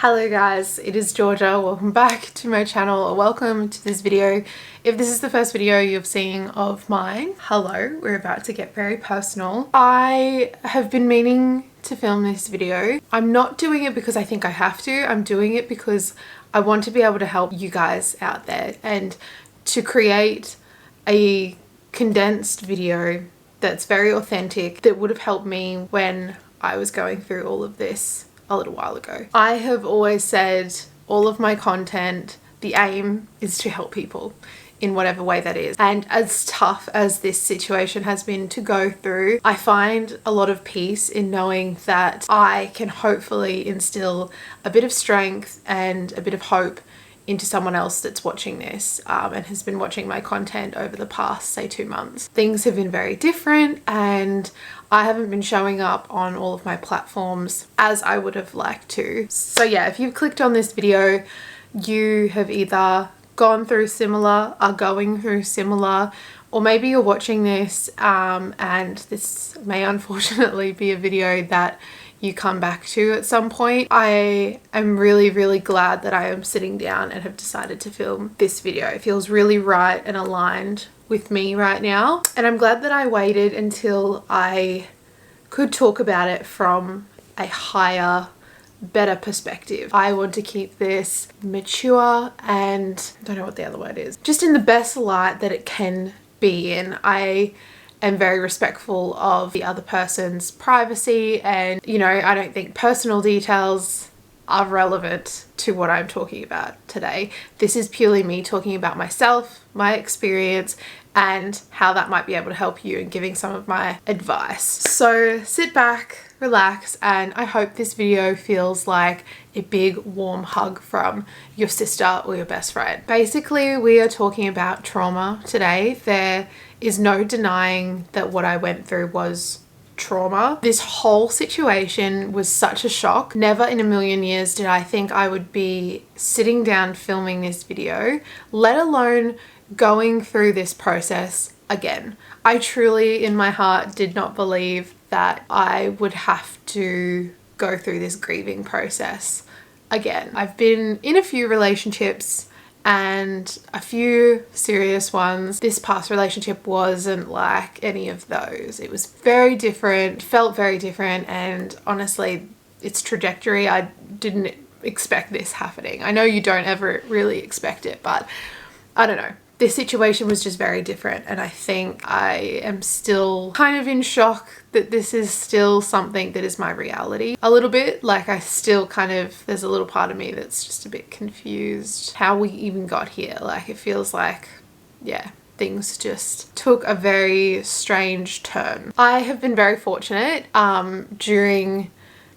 Hello guys, it is Georgia. Welcome back to my channel, or welcome to this video. If this is the first video you've seen of mine, hello, we're about to get very personal. I have been meaning to film this video. I'm not doing it because I think I have to. I'm doing it because I want to be able to help you guys out there and to create a condensed video that's very authentic, that would have helped me when I was going through all of this a little while ago. I have always said all of my content, the aim is to help people in whatever way that is. And as tough as this situation has been to go through, I find a lot of peace in knowing that I can hopefully instill a bit of strength and a bit of hope into someone else that's watching this and has been watching my content over the past, say, 2 months. Things have been very different and I haven't been showing up on all of my platforms as I would have liked to. So yeah, if you've clicked on this video, you have either gone through similar, are going through similar, or maybe you're watching this and this may unfortunately be a video that you come back to at some point. I am really glad that I am sitting down and have decided to film this video. It feels really right and aligned with me right now, and I'm glad that I waited until I could talk about it from a higher, better perspective. I want to keep this mature and I don't know what the other word is, just in the best light that it can be in. I am very respectful of the other person's privacy, and you know, I don't think personal details are relevant to what I'm talking about today. This is purely me talking about myself, my experience, and how that might be able to help you and giving some of my advice. So sit back, relax, and I hope this video feels like a big warm hug from your sister or your best friend. Basically, we are talking about trauma today. There is no denying that what I went through was trauma. This whole situation was such a shock. Never in a million years did I think I would be sitting down filming this video, let alone going through this process again. I truly, in my heart, did not believe that I would have to go through this grieving process again. I've been in a few relationships and a few serious ones. This past relationship wasn't like any of those. It was very different, felt very different, and honestly, its trajectory, I didn't expect this happening. I know you don't ever really expect it, but I don't know. This situation was just very different, and I think I am still kind of in shock that this is still something that is my reality. A little bit, like I still kind of, there's a little part of me that's just a bit confused how we even got here. Like it feels like, yeah, things just took a very strange turn. I have been very fortunate during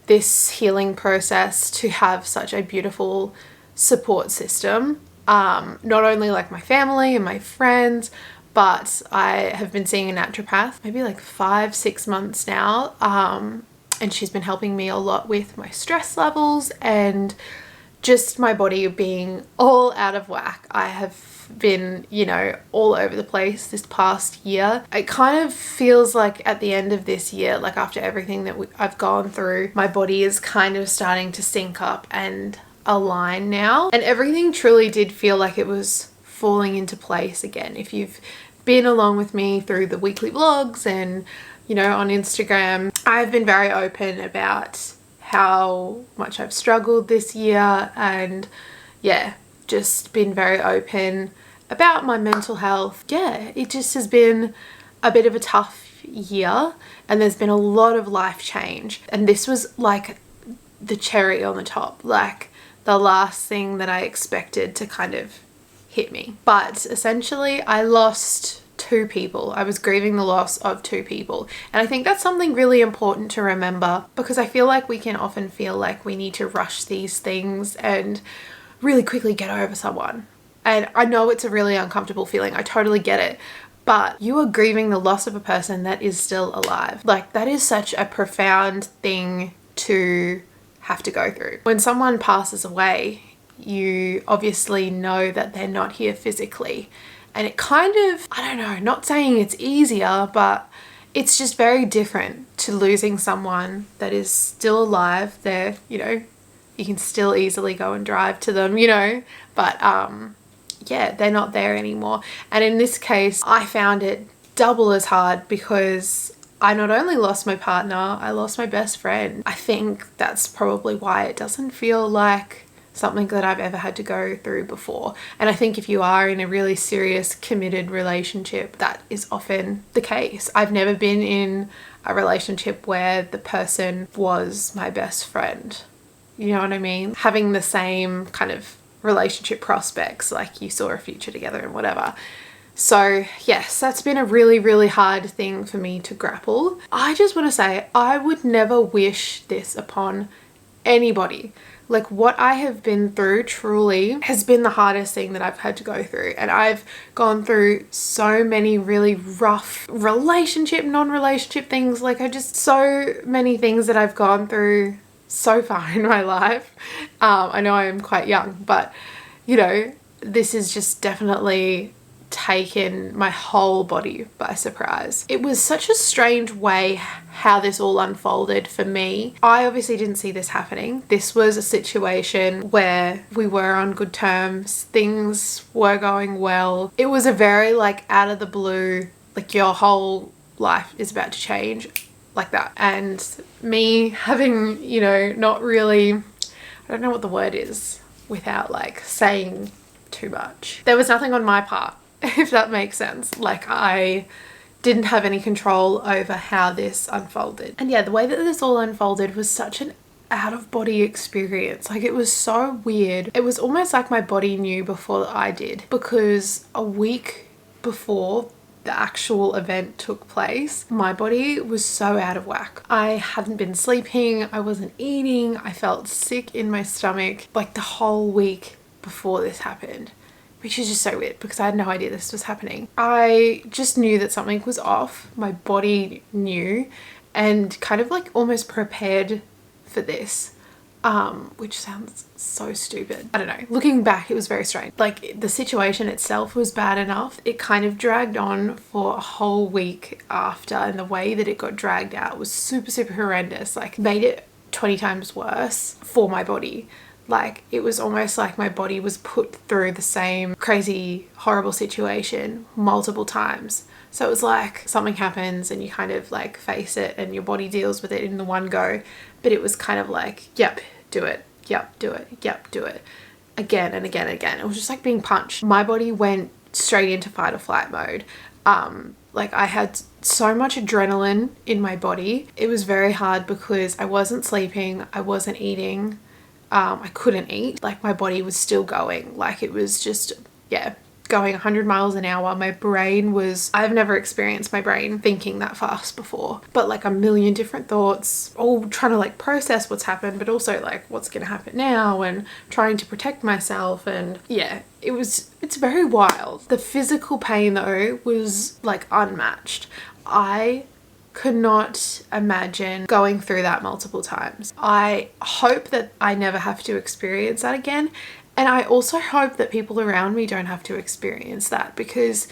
this healing process to have such a beautiful support system. Not only like my family and my friends, but I have been seeing a naturopath maybe like 5-6 months now, and she's been helping me a lot with my stress levels and just my body being all out of whack. I have been, you know, all over the place this past year. It kind of feels like at the end of this year, like after everything that I've gone through, my body is kind of starting to sync up and align now, and everything truly did feel like it was falling into place again. If you've been along with me through the weekly vlogs and, you know, on Instagram, I've been very open about how much I've struggled this year, and yeah, just been very open about my mental health. Yeah, it just has been a bit of a tough year, and there's been a lot of life change, and this was like the cherry on the top, like the last thing that I expected to kind of hit me. But essentially I lost 2 people. I was grieving the loss of 2 people. And I think that's something really important to remember, because I feel like we can often feel like we need to rush these things and really quickly get over someone. And I know it's a really uncomfortable feeling. I totally get it. But you are grieving the loss of a person that is still alive. Like that is such a profound thing to have to go through. When someone passes away, you obviously know that they're not here physically, and it kind of, I don't know, not saying it's easier, but it's just very different to losing someone that is still alive. They're, you know, you can still easily go and drive to them, you know, but yeah, they're not there anymore. And in this case, I found it double as hard because I not only lost my partner, I lost my best friend. I think that's probably why it doesn't feel like something that I've ever had to go through before. And I think if you are in a really serious, committed relationship, that is often the case. I've never been in a relationship where the person was my best friend. You know what I mean? Having the same kind of relationship prospects, like you saw a future together and whatever. So yes, that's been a really, really hard thing for me to grapple. I just want to say I would never wish this upon anybody. Like, what I have been through truly has been the hardest thing that I've had to go through. And I've gone through so many really rough relationship, non-relationship things. Like, so many things that I've gone through so far in my life. I know I am quite young, but you know, this is just definitely taken my whole body by surprise. It was such a strange way how this all unfolded for me. I obviously didn't see this happening. This was a situation where we were on good terms, things were going well. It was a very like out of the blue, like your whole life is about to change like that. And me having, you know, not really, I don't know what the word is without like saying too much. There was nothing on my part, if that makes sense. Like, I didn't have any control over how this unfolded. And yeah, the way that this all unfolded was such an out of body experience. Like, it was so weird. It was almost like my body knew before I did, because a week before the actual event took place, my body was so out of whack. I hadn't been sleeping, I wasn't eating, I felt sick in my stomach like the whole week before this happened, which is just so weird because I had no idea this was happening. I just knew that something was off. My body knew and kind of like almost prepared for this, which sounds so stupid. I don't know. Looking back, it was very strange. Like, the situation itself was bad enough. It kind of dragged on for a whole week after, and the way that it got dragged out was super, super horrendous. Like, made it 20 times worse for my body. Like, it was almost like my body was put through the same crazy, horrible situation multiple times. So it was like something happens and you kind of like face it and your body deals with it in the one go. But it was kind of like, yep, do it. Yep, do it. Yep, do it. Again and again and again. It was just like being punched. My body went straight into fight or flight mode. Like, I had so much adrenaline in my body. It was very hard because I wasn't sleeping. I wasn't eating. I couldn't eat. Like, my body was still going. Like, it was just, yeah, going 100 miles an hour. My brain was, I've never experienced my brain thinking that fast before, but like a million different thoughts, all trying to like process what's happened, but also like what's going to happen now and trying to protect myself. And yeah, it's very wild. The physical pain though was like unmatched. I could not imagine going through that multiple times. I hope that I never have to experience that again. And I also hope that people around me don't have to experience that, because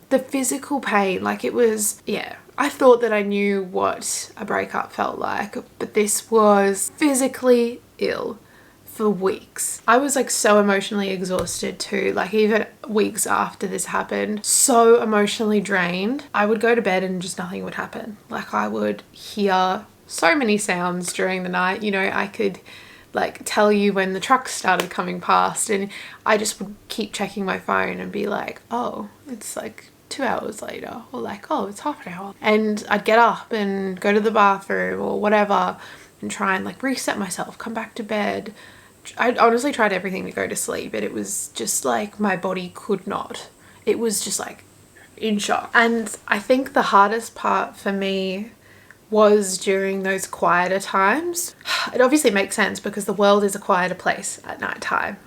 the physical pain, like, it was, yeah, I thought that I knew what a breakup felt like, but this was physically ill for weeks. I was like so emotionally exhausted too. Like, even weeks after this happened, so emotionally drained. I would go to bed and just nothing would happen. Like, I would hear so many sounds during the night. You know, I could like tell you when the trucks started coming past, and I just would keep checking my phone and be like, oh, it's like 2 hours later, or like, oh, it's half an hour. And I'd get up and go to the bathroom or whatever and try and like reset myself, come back to bed. I honestly tried everything to go to sleep, but it was just like my body could not. It was just like in shock. And I think the hardest part for me was during those quieter times. It obviously makes sense because the world is a quieter place at night time.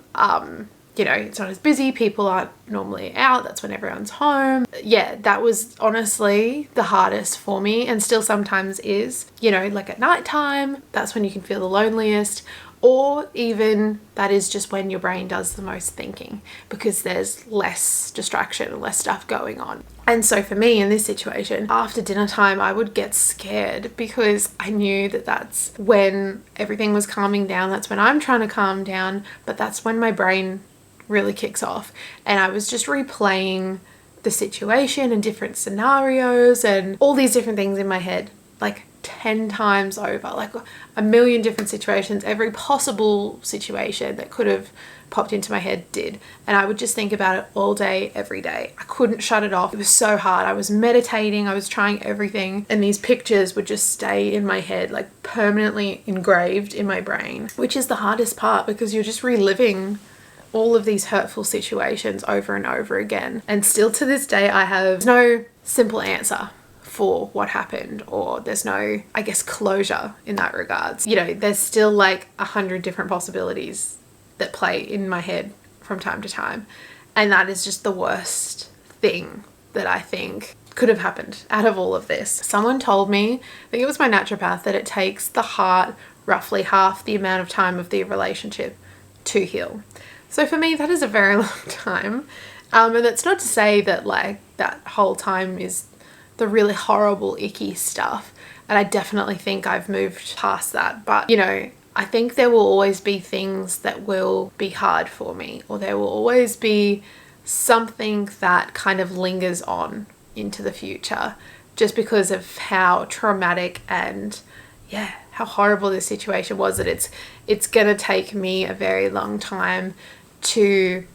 You know, it's not as busy, people aren't normally out, that's when everyone's home. Yeah, that was honestly the hardest for me, and still sometimes is. You know, like at night time, that's when you can feel the loneliest, or even that is just when your brain does the most thinking because there's less distraction and less stuff going on. And so for me in this situation, after dinner time, I would get scared because I knew that that's when everything was calming down. That's when I'm trying to calm down, but that's when my brain really kicks off. And I was just replaying the situation and different scenarios and all these different things in my head, like 10 times over, like a million different situations. Every possible situation that could have popped into my head did. And I would just think about it all day, every day. I couldn't shut it off. It was so hard. I was meditating, I was trying everything, and these pictures would just stay in my head, like permanently engraved in my brain, which is the hardest part because you're just reliving all of these hurtful situations over and over again. And still to this day, I have no simple answer for what happened, or there's no, I guess, closure in that regards. You know, there's still like 100 different possibilities that play in my head from time to time. And that is just the worst thing that I think could have happened out of all of this. Someone told me, I think it was my naturopath, that it takes the heart roughly half the amount of time of the relationship to heal. So for me, that is a very long time. And that's not to say that like that whole time is the really horrible, icky stuff. And I definitely think I've moved past that. But, you know, I think there will always be things that will be hard for me, or there will always be something that kind of lingers on into the future just because of how traumatic and, yeah, how horrible this situation was, that it's going to take me a very long time to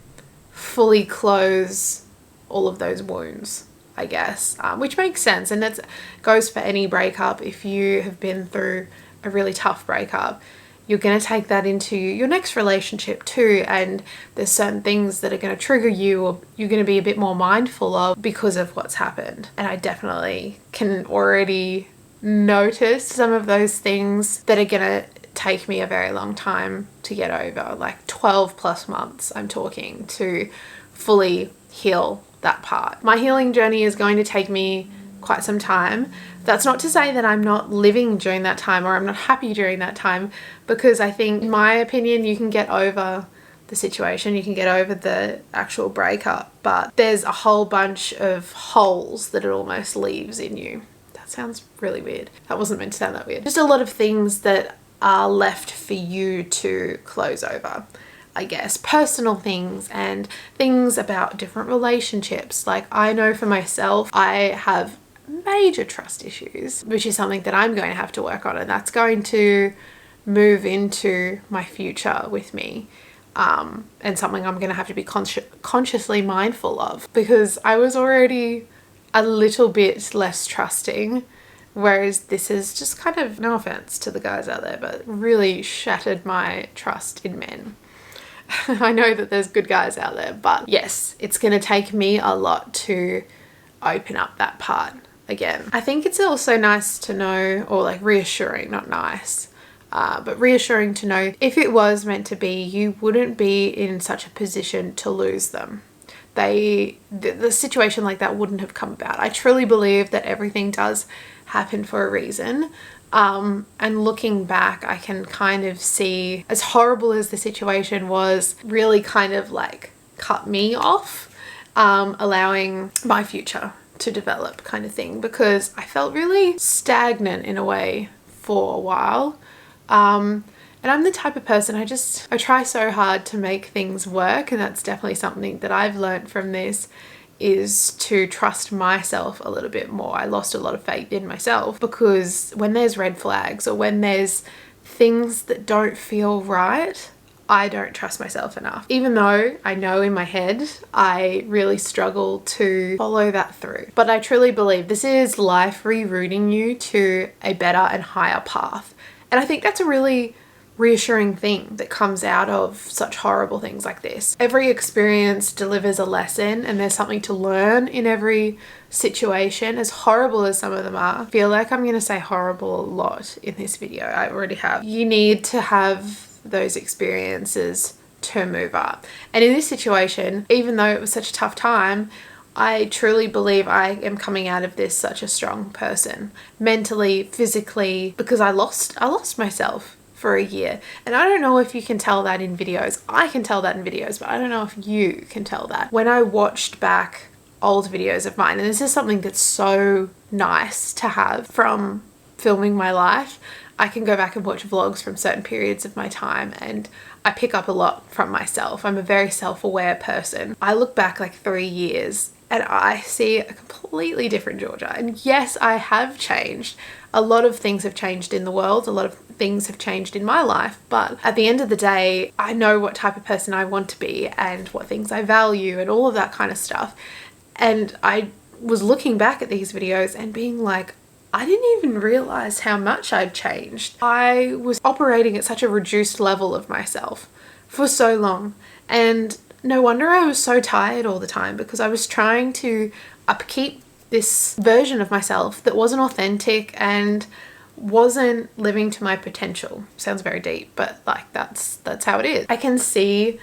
fully close all of those wounds, I guess, which makes sense. And that goes for any breakup. If you have been through a really tough breakup, you're going to take that into your next relationship too. And there's certain things that are going to trigger you, or you're going to be a bit more mindful of because of what's happened. And I definitely can already notice some of those things that are going to take me a very long time to get over, like 12 plus months I'm talking, to fully heal that part. My healing journey is going to take me quite some time. That's not to say that I'm not living during that time or I'm not happy during that time, because I think, in my opinion, you can get over the situation, you can get over the actual breakup, but there's a whole bunch of holes that it almost leaves in you. That sounds really weird. That wasn't meant to sound that weird. Just a lot of things that are left for you to close over, I guess. Personal things and things about different relationships. Like, I know for myself, I have major trust issues, which is something that I'm going to have to work on, and that's going to move into my future with me, and something I'm going to have to be consciously mindful of, because I was already a little bit less trusting, whereas this has just kind of, no offense to the guys out there, but really shattered my trust in men. I know that there's good guys out there, but yes, it's going to take me a lot to open up that part again. I think it's also nice to know, or like reassuring, not nice, but reassuring to know, if it was meant to be, you wouldn't be in such a position to lose them. The situation like that wouldn't have come about. I truly believe that everything does happen for a reason. And looking back, I can kind of see, as horrible as the situation was, really kind of like cut me off, allowing my future to develop, kind of thing, because I felt really stagnant in a way for a while. And I'm the type of person, I try so hard to make things work, and that's definitely something that I've learned from this, is to trust myself a little bit more. I lost a lot of faith in myself, because when there's red flags, or when there's things that don't feel right, I don't trust myself enough. Even though I know in my head, I really struggle to follow that through. But I truly believe this is life rerouting you to a better and higher path. And I think that's a really reassuring thing that comes out of such horrible things like this. Every experience delivers a lesson, and there's something to learn in every situation, as horrible as some of them are. I feel like I'm going to say horrible a lot in this video. I already have. You need to have those experiences to move up. And in this situation, even though it was such a tough time, I truly believe I am coming out of this such a strong person, mentally, physically, because I lost myself for a year. And I don't know if you can tell that in videos. I can tell that in videos, but I don't know if you can tell that. When I watched back old videos of mine, and this is something that's so nice to have from filming my life, I can go back and watch vlogs from certain periods of my time and I pick up a lot from myself. I'm a very self-aware person. I look back like 3 years and I see a completely different Georgia. And yes, I have changed. A lot of things have changed in the world. A lot of things have changed in my life. But at the end of the day, I know what type of person I want to be and what things I value and all of that kind of stuff. And I was looking back at these videos and being like, I didn't even realize how much I'd changed. I was operating at such a reduced level of myself for so long. And no wonder I was so tired all the time, because I was trying to upkeep this version of myself that wasn't authentic and wasn't living to my potential. Sounds very deep, but like that's how it is. I can see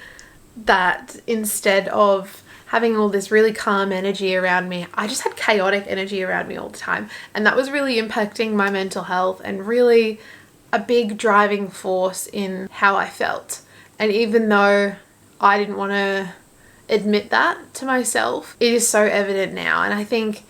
that instead of having all this really calm energy around me, I just had chaotic energy around me all the time. And that was really impacting my mental health and really a big driving force in how I felt. And even though I didn't want to admit that to myself, it is so evident now. And I think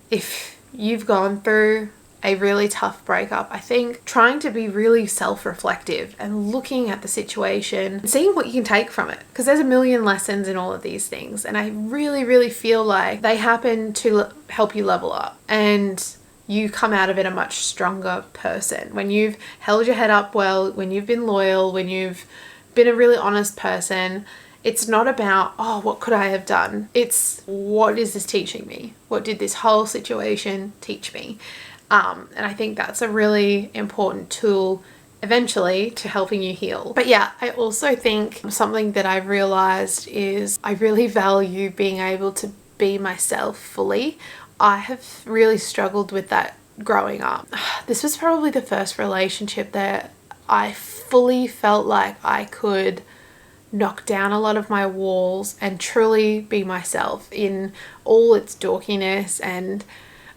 if you've gone through a really tough breakup, I think trying to be really self-reflective and looking at the situation and seeing what you can take from it, because there's a million lessons in all of these things, and I really feel like they happen to help you level up and you come out of it a much stronger person. When you've held your head up well, when you've been loyal, when you've been a really honest person, it's not about, oh, what could I have done? It's, what is this teaching me? What did this whole situation teach me? And I think that's a really important tool eventually to helping you heal. But yeah, I also think something that I've realized is I really value being able to be myself fully. I have really struggled with that growing up. This was probably the first relationship that I fully felt like I could knock down a lot of my walls and truly be myself in all its dorkiness. And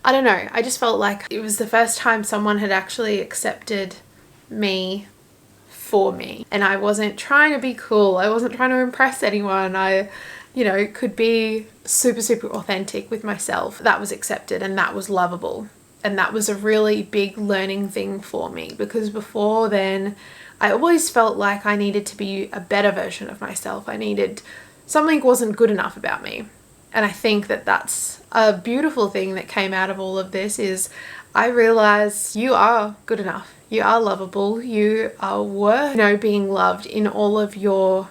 I don't know, I just felt like it was the first time someone had actually accepted me for me. And I wasn't trying to be cool. I wasn't trying to impress anyone. I, could be super authentic with myself. That was accepted and that was lovable. And that was a really big learning thing for me, because before then I always felt like I needed to be a better version of myself. Something wasn't good enough about me. And I think that that's a beautiful thing that came out of all of this, is I realized you are good enough. You are lovable. You are worth, being loved in all of your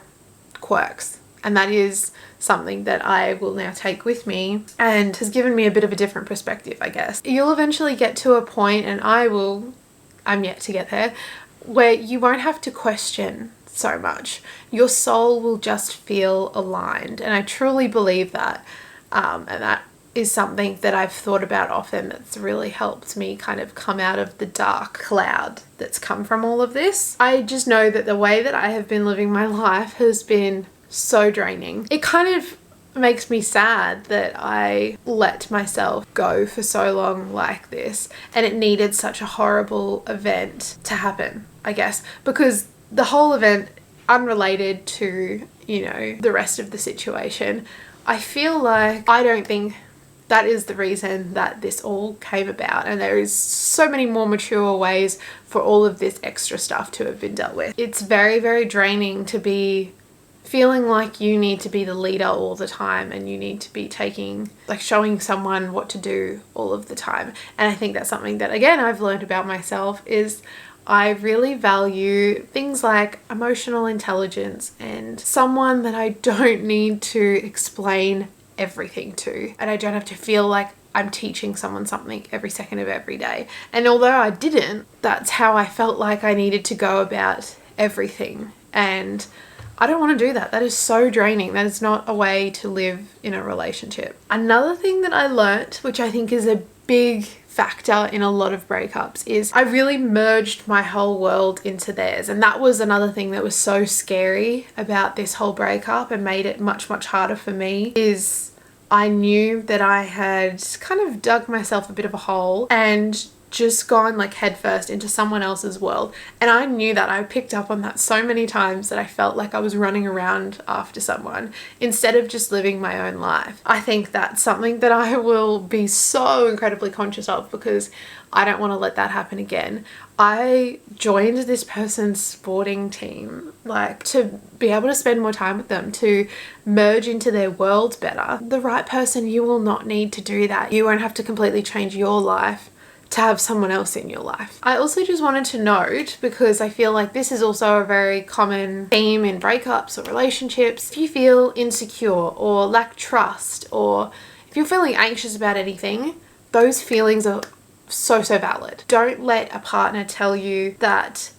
quirks. And that is something that I will now take with me and has given me a bit of a different perspective, I guess. You'll eventually get to a point, and I'm yet to get there, where you won't have to question so much. Your soul will just feel aligned, and I truly believe that. And that is something that I've thought about often, that's really helped me kind of come out of the dark cloud that's come from all of this. I just know that the way that I have been living my life has been so draining. It kind of makes me sad that I let myself go for so long like this, and it needed such a horrible event to happen, I guess, because the whole event, unrelated to, the rest of the situation, I feel like I don't think that is the reason that this all came about, and there is so many more mature ways for all of this extra stuff to have been dealt with. It's very draining to be feeling like you need to be the leader all the time, and you need to be showing someone what to do all of the time. And I think that's something that, again, I've learned about myself, is I really value things like emotional intelligence and someone that I don't need to explain everything to, and I don't have to feel like I'm teaching someone something every second of every day. And although I didn't, that's how I felt like I needed to go about everything, and I don't want to do that. That is so draining. That is not a way to live in a relationship. Another thing that I learnt, which I think is a big factor in a lot of breakups, is I really merged my whole world into theirs. And that was another thing that was so scary about this whole breakup and made it much harder for me, is I knew that I had kind of dug myself a bit of a hole and just gone like headfirst into someone else's world. And I knew that. I picked up on that so many times that I felt like I was running around after someone instead of just living my own life. I think that's something that I will be so incredibly conscious of, because I don't want to let that happen again. I joined this person's sporting team, like, to be able to spend more time with them, to merge into their world better. The right person, you will not need to do that. You won't have to completely change your life to have someone else in your life. I also just wanted to note, because I feel like this is also a very common theme in breakups or relationships. If you feel insecure or lack trust, or if you're feeling anxious about anything, those feelings are so valid. Don't let a partner tell you that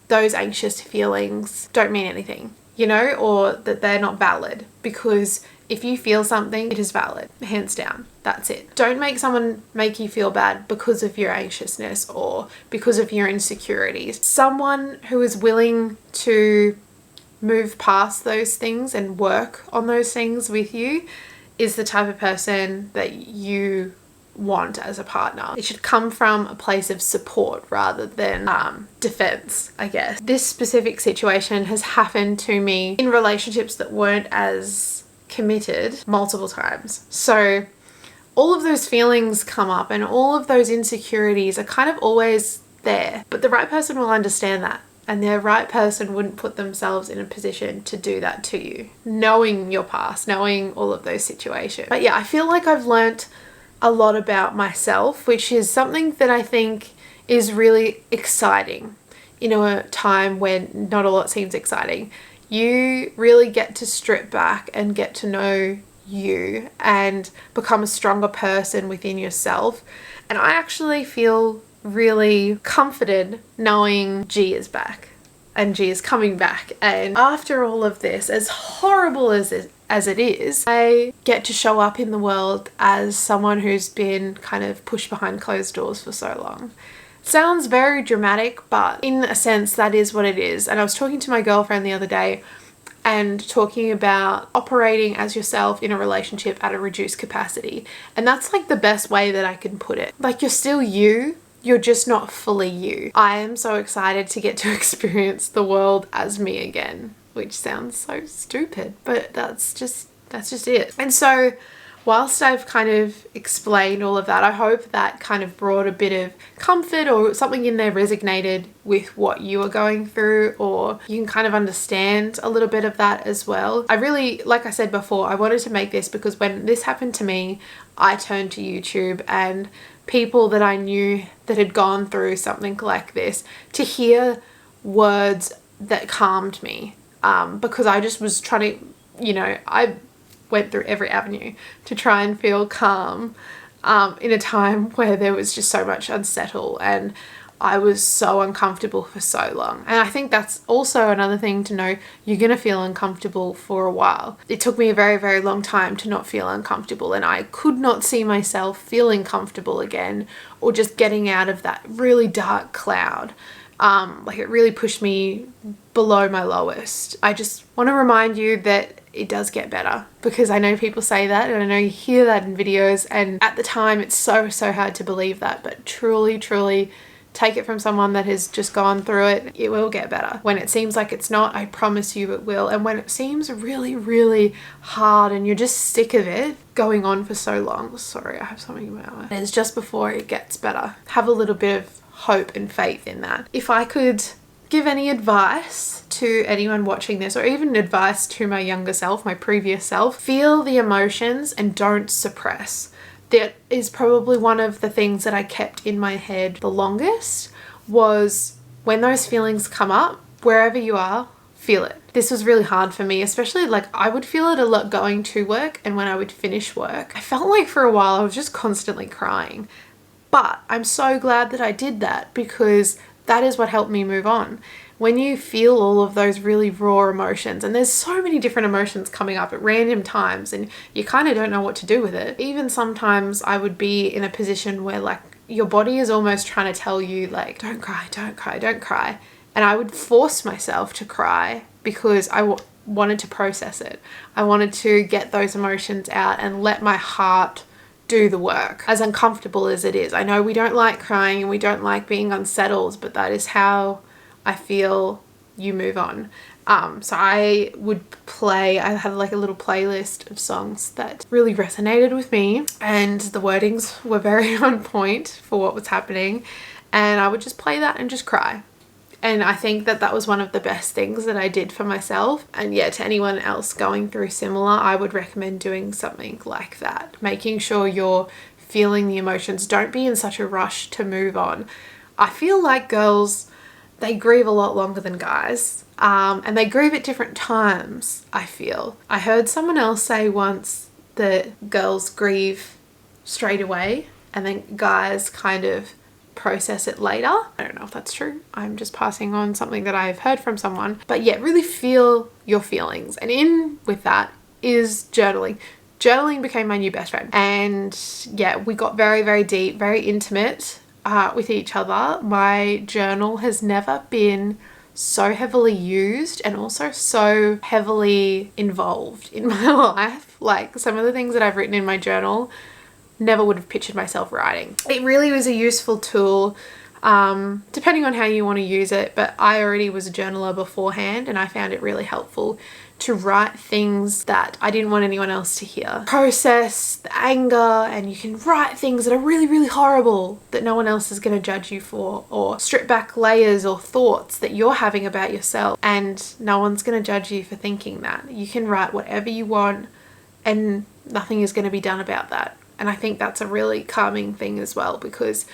those anxious feelings don't mean anything, you know, or that they're not valid, because if you feel something, it is valid, hands down. That's it. Don't make someone make you feel bad because of your anxiousness or because of your insecurities. Someone who is willing to move past those things and work on those things with you is the type of person that you want as a partner. It should come from a place of support rather than defense, I guess. This specific situation has happened to me in relationships that weren't as committed multiple times. So all of those feelings come up and all of those insecurities are kind of always there, but the right person will understand that. And the right person wouldn't put themselves in a position to do that to you, knowing your past, knowing all of those situations. But yeah, I feel like I've learnt a lot about myself, which is something that I think is really exciting in a time when not a lot seems exciting. You really get to strip back and get to know you and become a stronger person within yourself. And I actually feel really comforted knowing G is back and G is coming back. And after all of this, as horrible as it is, I get to show up in the world as someone who's been kind of pushed behind closed doors for so long. Sounds very dramatic, but in a sense that is what it is. And I was talking to my girlfriend the other day and talking about operating as yourself in a relationship at a reduced capacity. And that's like the best way that I can put it. Like, you're still you, you're just not fully you. I am so excited to get to experience the world as me again, which sounds so stupid, but that's just it. And so whilst I've kind of explained all of that, I hope that kind of brought a bit of comfort, or something in there resonated with what you are going through, or you can kind of understand a little bit of that as well. I really, like I said before, I wanted to make this because when this happened to me, I turned to YouTube and people that I knew that had gone through something like this to hear words that calmed me, because I just was trying to, you know, I went through every avenue to try and feel calm in a time where there was just so much unsettled and I was so uncomfortable for so long. And I think that's also another thing to know. You're gonna feel uncomfortable for a while. It took me a very long time to not feel uncomfortable, and I could not see myself feeling comfortable again or just getting out of that really dark cloud. Like, it really pushed me below my lowest. I just want to remind you that it does get better, because I know people say that and I know you hear that in videos, and at the time it's so hard to believe that, but truly take it from someone that has just gone through it. It will get better. When it seems like it's not, I promise you it will. And when it seems really hard and you're just sick of it going on for so long, sorry, I have something in my eye, it's just before it gets better. Have a little bit of hope and faith in that. If I could give any advice to anyone watching this, or even advice to my younger self, my previous self, feel the emotions and don't suppress. That is probably one of the things that I kept in my head the longest, was when those feelings come up, wherever you are, feel it. This was really hard for me, especially like I would feel it a lot going to work, and when I would finish work, I felt like for a while I was just constantly crying. But I'm so glad that I did that, because that is what helped me move on. When you feel all of those really raw emotions, and there's so many different emotions coming up at random times and you kind of don't know what to do with it. Even sometimes I would be in a position where like your body is almost trying to tell you like, don't cry, don't cry, don't cry. And I would force myself to cry because I wanted to process it. I wanted to get those emotions out and let my heart do the work, as uncomfortable as it is. I know we don't like crying and we don't like being unsettled, but that is how I feel you move on. So I had like a little playlist of songs that really resonated with me, and the wordings were very on point for what was happening, and I would just play that and just cry. And I think that that was one of the best things that I did for myself. And yeah, to anyone else going through similar, I would recommend doing something like that. Making sure you're feeling the emotions. Don't be in such a rush to move on. I feel like girls, they grieve a lot longer than guys. And they grieve at different times, I feel. I heard someone else say once that girls grieve straight away and then guys kind of process it later. I don't know if that's true. I'm just passing on something that I've heard from someone. But yeah, really feel your feelings. And in with that is journaling. Journaling became my new best friend. And yeah, we got very, very deep, very intimate with each other. My journal has never been so heavily used and also so heavily involved in my life. Like some of the things that I've written in my journal, never would have pictured myself writing. It really was a useful tool, depending on how you want to use it, but I already was a journaler beforehand and I found it really helpful to write things that I didn't want anyone else to hear. Process the anger, and you can write things that are really, really horrible that no one else is going to judge you for, or strip back layers or thoughts that you're having about yourself and no one's going to judge you for thinking that. You can write whatever you want and nothing is going to be done about that. And I think that's a really calming thing as well, because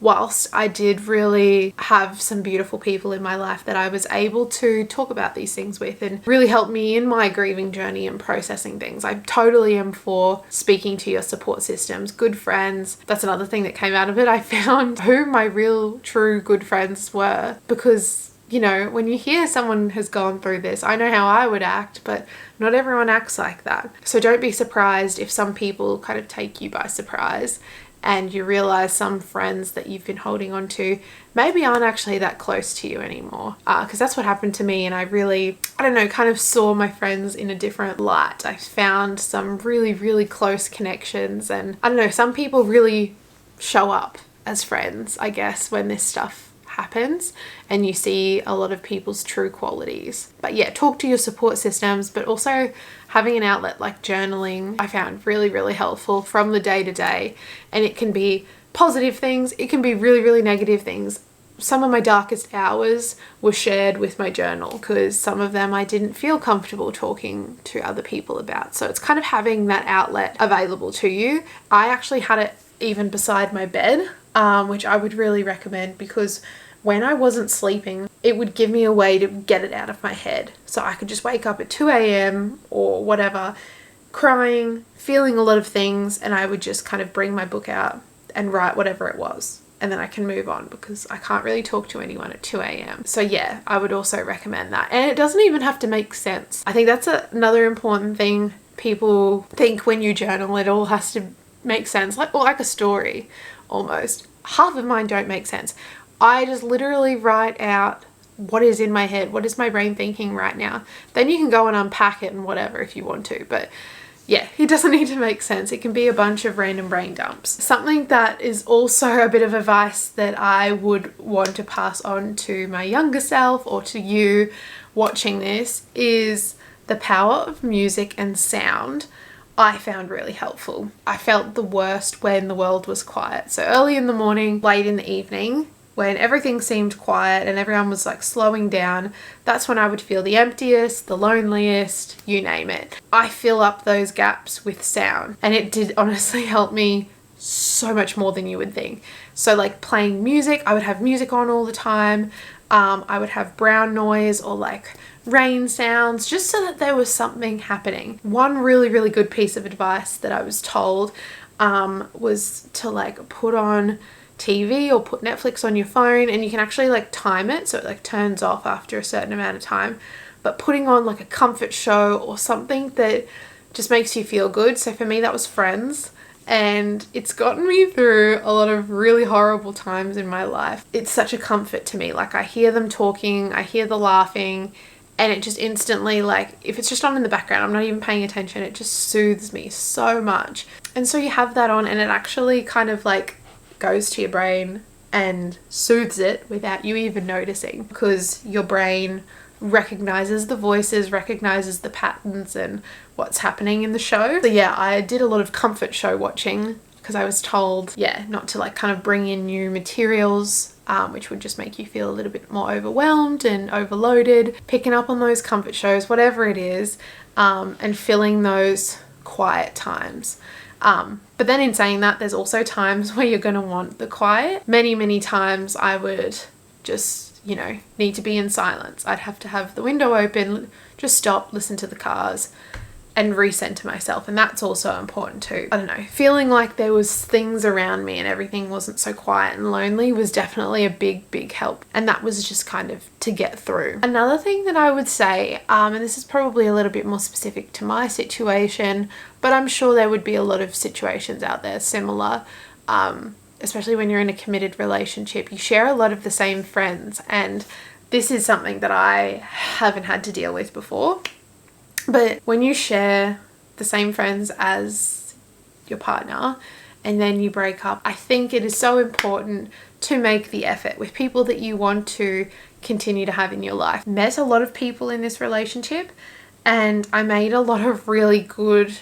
whilst I did really have some beautiful people in my life that I was able to talk about these things with and really helped me in my grieving journey and processing things, I totally am for speaking to your support systems, good friends. That's another thing that came out of it. I found who my real, true good friends were, because you know, when you hear someone has gone through this, I know how I would act, but not everyone acts like that. So don't be surprised if some people kind of take you by surprise and you realize some friends that you've been holding on to maybe aren't actually that close to you anymore. Because that's what happened to me, and I really, I don't know, kind of saw my friends in a different light. I found some really, really close connections, and I don't know, some people really show up as friends, I guess, when this stuff happens and you see a lot of people's true qualities. But yeah, talk to your support systems, but also having an outlet like journaling I found really, really helpful from the day to day. And it can be positive things, it can be really, really negative things. Some of my darkest hours were shared with my journal because some of them I didn't feel comfortable talking to other people about. So it's kind of having that outlet available to you. I actually had it even beside my bed, which I would really recommend, because when I wasn't sleeping, it would give me a way to get it out of my head. So I could just wake up at 2 a.m. or whatever, crying, feeling a lot of things, and I would just kind of bring my book out and write whatever it was. And then I can move on because I can't really talk to anyone at 2 a.m. So yeah, I would also recommend that. And it doesn't even have to make sense. I think that's another important thing. People think when you journal, it all has to make sense, like a story almost. Half of mine don't make sense. I just literally write out what is in my head, what is my brain thinking right now. Then you can go and unpack it and whatever if you want to, but yeah, it doesn't need to make sense. It can be a bunch of random brain dumps. Something that is also a bit of advice that I would want to pass on to my younger self or to you watching this is the power of music and sound. I found really helpful. I felt the worst when the world was quiet. So early in the morning, late in the evening, when everything seemed quiet and everyone was like slowing down, that's when I would feel the emptiest, the loneliest, you name it. I fill up those gaps with sound, and it did honestly help me so much more than you would think. So like playing music, I would have music on all the time. I would have brown noise or like rain sounds, just so that there was something happening. One really, really good piece of advice that I was told was to like put on TV or put Netflix on your phone, and you can actually like time it so it like turns off after a certain amount of time, but putting on like a comfort show or something that just makes you feel good. So for me that was Friends, and it's gotten me through a lot of really horrible times in my life. It's such a comfort to me. Like I hear them talking, I hear the laughing, and it just instantly, like, if it's just on in the background, I'm not even paying attention, it just soothes me so much. And so you have that on and it actually kind of like goes to your brain and soothes it without you even noticing, because your brain recognizes the voices, recognizes the patterns and what's happening in the show. So yeah, I did a lot of comfort show watching because I was told, yeah, not to like kind of bring in new materials, which would just make you feel a little bit more overwhelmed and overloaded. Picking up on those comfort shows, whatever it is, and filling those quiet times. But then in saying that, there's also times where you're going to want the quiet. Many times I would just, you know, need to be in silence. I'd have to have the window open, just stop, listen to the cars and recenter myself. And that's also important too. I don't know, feeling like there was things around me and everything wasn't so quiet and lonely was definitely a big help. And that was just kind of to get through. Another thing that I would say, and this is probably a little bit more specific to my situation, but I'm sure there would be a lot of situations out there similar, especially when you're in a committed relationship. You share a lot of the same friends, and this is something that I haven't had to deal with before. But when you share the same friends as your partner and then you break up, I think it is so important to make the effort with people that you want to continue to have in your life. I met a lot of people in this relationship and I made a lot of really good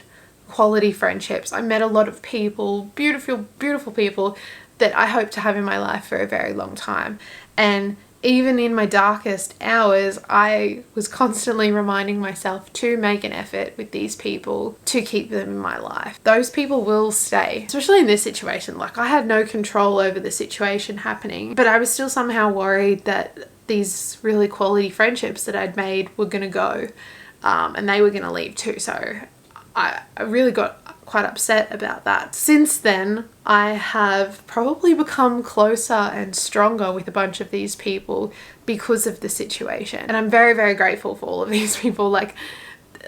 quality friendships. I met a lot of people, beautiful people that I hope to have in my life for a very long time. And even in my darkest hours, I was constantly reminding myself to make an effort with these people to keep them in my life. Those people will stay, especially in this situation. Like, I had no control over the situation happening, but I was still somehow worried that these really quality friendships that I'd made were going to go, and they were going to leave too. So I really got quite upset about that. Since then, I have probably become closer and stronger with a bunch of these people because of the situation. And I'm very grateful for all of these people. Like,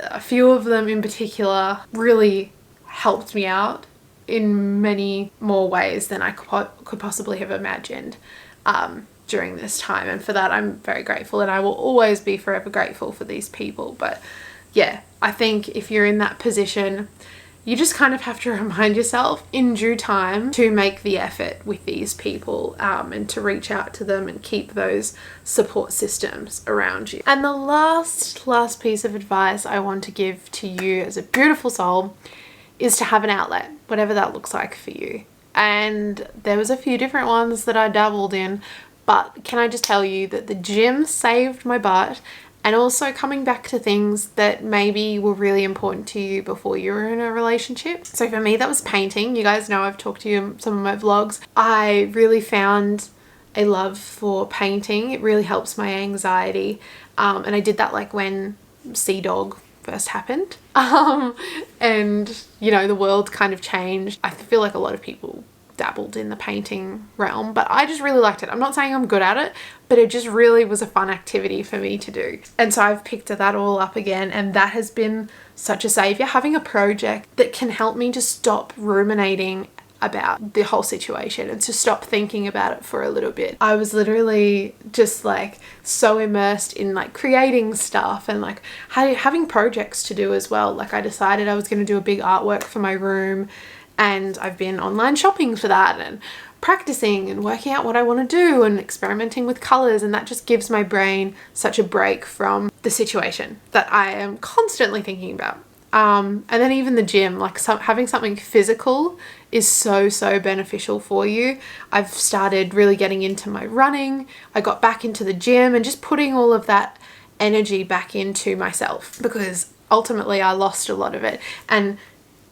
a few of them in particular really helped me out in many more ways than I could possibly have imagined during this time. And for that, I'm very grateful, and I will always be forever grateful for these people. But yeah, I think if you're in that position, you just kind of have to remind yourself in due time to make the effort with these people, and to reach out to them and keep those support systems around you. And the last piece of advice I want to give to you as a beautiful soul is to have an outlet, whatever that looks like for you. And there was a few different ones that I dabbled in, but can I just tell you that the gym saved my butt. And also coming back to things that maybe were really important to you before you were in a relationship. So for me, that was painting. You guys know I've talked to you in some of my vlogs. I really found a love for painting. It really helps my anxiety. And I did that like when Sea Dog first happened. And, you know, the world kind of changed. I feel like a lot of people dabbled in the painting realm, but I just really liked it. I'm not saying I'm good at it, but it just really was a fun activity for me to do. And so I've picked that all up again, and that has been such a savior, having a project that can help me to stop ruminating about the whole situation and to stop thinking about it for a little bit. I was literally just like so immersed in like creating stuff and like having projects to do as well. Like, I decided I was going to do a big artwork for my room, and I've been online shopping for that and practicing and working out what I want to do and experimenting with colors, and that just gives my brain such a break from the situation that I am constantly thinking about. And then even the gym, like having something physical is so beneficial for you. I've started really getting into my running. I got back into the gym and just putting all of that energy back into myself, because ultimately I lost a lot of it. And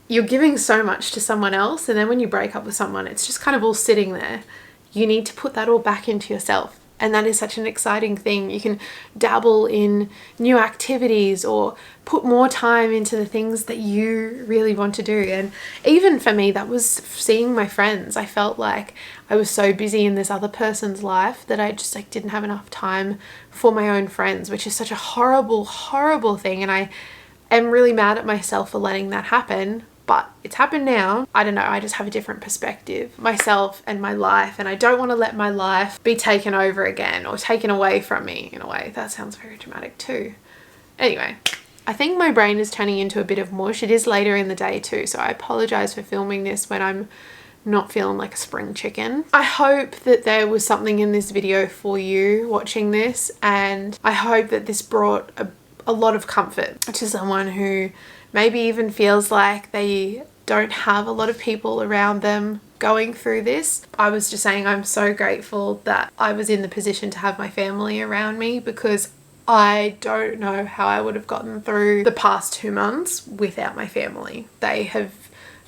you're giving so much to someone else, and then when you break up with someone, it's just kind of all sitting there. You need to put that all back into yourself, and that is such an exciting thing. You can dabble in new activities or put more time into the things that you really want to do. And even for me, that was seeing my friends. I felt like I was so busy in this other person's life that I just like didn't have enough time for my own friends, which is such a horrible thing. And I am really mad at myself for letting that happen. But it's happened now. I don't know, I just have a different perspective, myself and my life, and I don't want to let my life be taken over again or taken away from me in a way. That sounds very dramatic too. Anyway, I think my brain is turning into a bit of mush. It is later in the day too, so I apologize for filming this when I'm not feeling like a spring chicken. I hope that there was something in this video for you watching this, and I hope that this brought a lot of comfort to someone who maybe even feels like they don't have a lot of people around them going through this. I was just saying I'm so grateful that I was in the position to have my family around me, because I don't know how I would have gotten through the past 2 months without my family. They have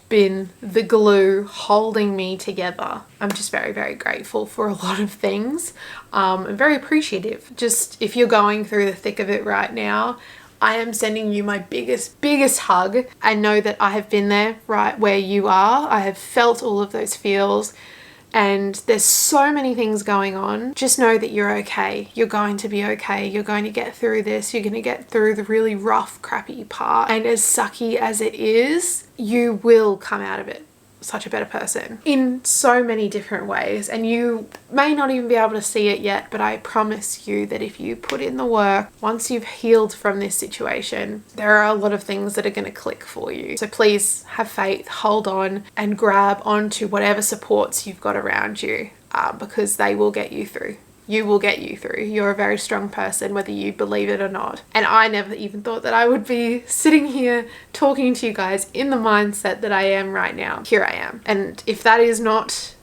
been the glue holding me together. I'm just very, very grateful for a lot of things. I'm very appreciative. Just if you're going through the thick of it right now, I am sending you my biggest hug. I know that I have been there right where you are. I have felt all of those feels, and there's so many things going on. Just know that you're okay. You're going to be okay. You're going to get through this. You're going to get through the really rough, crappy part. And as sucky as it is, you will come out of it such a better person in so many different ways. And you may not even be able to see it yet, but I promise you that if you put in the work, once you've healed from this situation, there are a lot of things that are going to click for you. So please have faith, hold on, and grab onto whatever supports you've got around you, because they will get you through. You will get you through. You're a very strong person, whether you believe it or not. And I never even thought that I would be sitting here talking to you guys in the mindset that I am right now. Here I am. And if that is not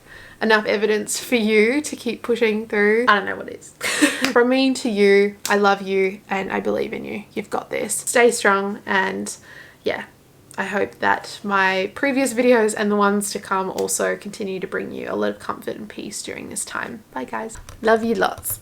enough evidence for you to keep pushing through, I don't know what is. From me to you, I love you and I believe in you. You've got this. Stay strong, and yeah, I hope that my previous videos and the ones to come also continue to bring you a lot of comfort and peace during this time. Bye guys. Love you lots.